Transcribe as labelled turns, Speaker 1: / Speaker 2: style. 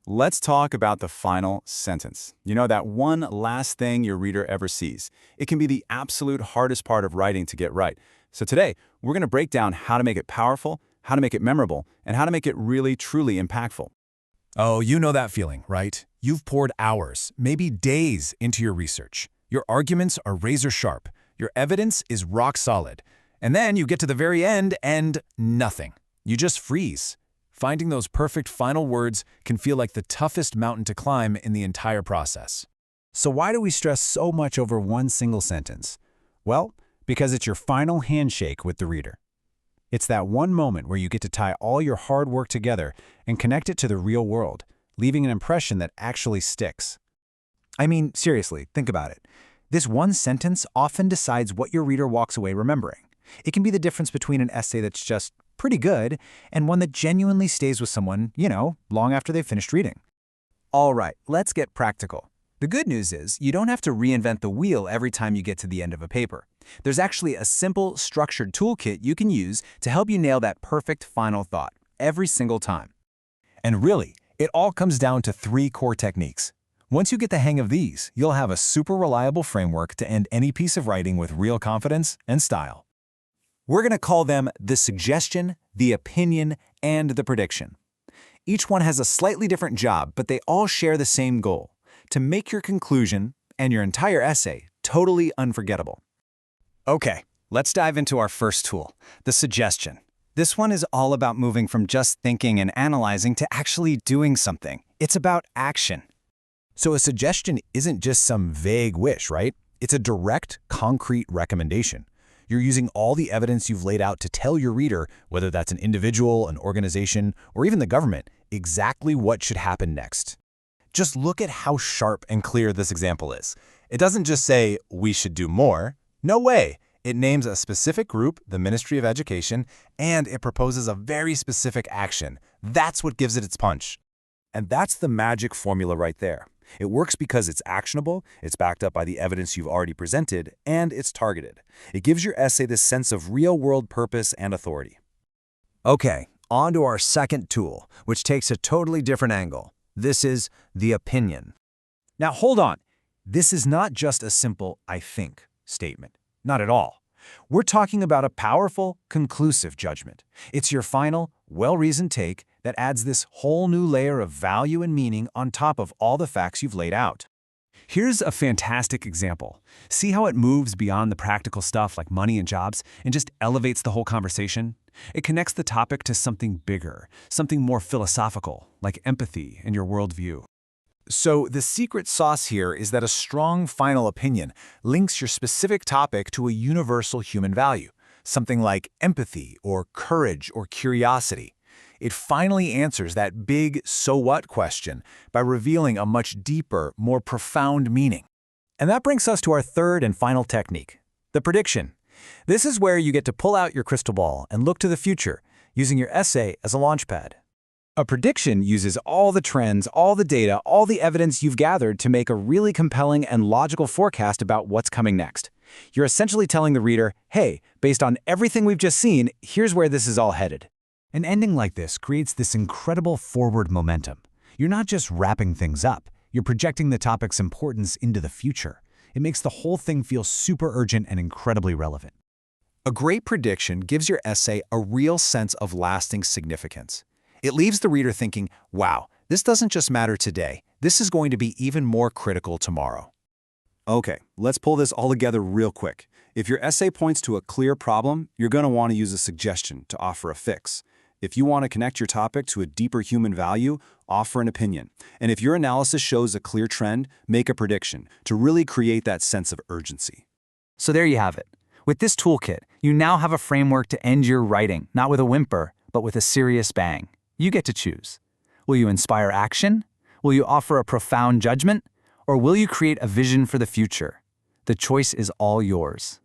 Speaker 1: Let's talk about the final sentence. You know, that one last thing your reader ever sees. It can be the absolute hardest part of writing to get right. So today, we're going to break down how to make it powerful, how to make it memorable, and how to make it really, truly impactful.
Speaker 2: Oh, you know that feeling, right? You've poured hours, maybe days, into your research. Your arguments are razor sharp. Your evidence is rock solid. And then you get to the very end and nothing. You just freeze. Finding those perfect final words can feel like the toughest mountain to climb in the entire process.
Speaker 3: So why do we stress so much over one single sentence? Well, because it's your final handshake with the reader. It's that one moment where you get to tie all your hard work together and connect it to the real world, leaving an impression that actually sticks. I mean, seriously, think about it. This one sentence often decides what your reader walks away remembering. It can be the difference between an essay that's just pretty good and one that genuinely stays with someone, long after they've finished reading. All right, let's get practical. The good news is you don't have to reinvent the wheel every time you get to the end of a paper. There's actually a simple, structured toolkit you can use to help you nail that perfect final thought every single time.
Speaker 2: And really, it all comes down to 3 core techniques. Once you get the hang of these, you'll have a super reliable framework to end any piece of writing with real confidence and style.
Speaker 3: We're going to call them the suggestion, the opinion, and the prediction. Each one has a slightly different job, but they all share the same goal: to make your conclusion and your entire essay totally unforgettable. Okay, let's dive into our first tool, the suggestion. This one is all about moving from just thinking and analyzing to actually doing something. It's about action.
Speaker 2: So a suggestion isn't just some vague wish, right? It's a direct, concrete recommendation. You're using all the evidence you've laid out to tell your reader, whether that's an individual, an organization, or even the government, exactly what should happen next. Just look at how sharp and clear this example is. It doesn't just say, "we should do more." No way. It names a specific group, the Ministry of Education, and it proposes a very specific action. That's what gives it its punch. And that's the magic formula right there. It works because it's actionable, it's backed up by the evidence you've already presented, and it's targeted. It gives your essay this sense of real-world purpose and authority.
Speaker 3: Okay, on to our second tool, which takes a totally different angle. This is the opinion. Now hold on. This is not just a simple "I think" statement. Not at all. We're talking about a powerful, conclusive judgment. It's your final, well-reasoned take that adds this whole new layer of value and meaning on top of all the facts you've laid out. Here's a fantastic example. See how it moves beyond the practical stuff like money and jobs and just elevates the whole conversation? It connects the topic to something bigger, something more philosophical, like empathy and your worldview. So the secret sauce here is that a strong final opinion links your specific topic to a universal human value, something like empathy or courage or curiosity. It finally answers that big "so what" question by revealing a much deeper, more profound meaning. And that brings us to our third and final technique, the prediction. This is where you get to pull out your crystal ball and look to the future, using your essay as a launchpad. A prediction uses all the trends, all the data, all the evidence you've gathered to make a really compelling and logical forecast about what's coming next. You're essentially telling the reader, hey, based on everything we've just seen, here's where this is all headed. An ending like this creates this incredible forward momentum. You're not just wrapping things up, you're projecting the topic's importance into the future. It makes the whole thing feel super urgent and incredibly relevant. A great prediction gives your essay a real sense of lasting significance. It leaves the reader thinking, wow, this doesn't just matter today. This is going to be even more critical tomorrow.
Speaker 1: Okay, let's pull this all together real quick. If your essay points to a clear problem, you're going to want to use a suggestion to offer a fix. If you want to connect your topic to a deeper human value, offer an opinion. And if your analysis shows a clear trend, make a prediction to really create that sense of urgency.
Speaker 3: So there you have it. With this toolkit, you now have a framework to end your writing, not with a whimper, but with a serious bang. You get to choose. Will you inspire action? Will you offer a profound judgment? Or will you create a vision for the future? The choice is all yours.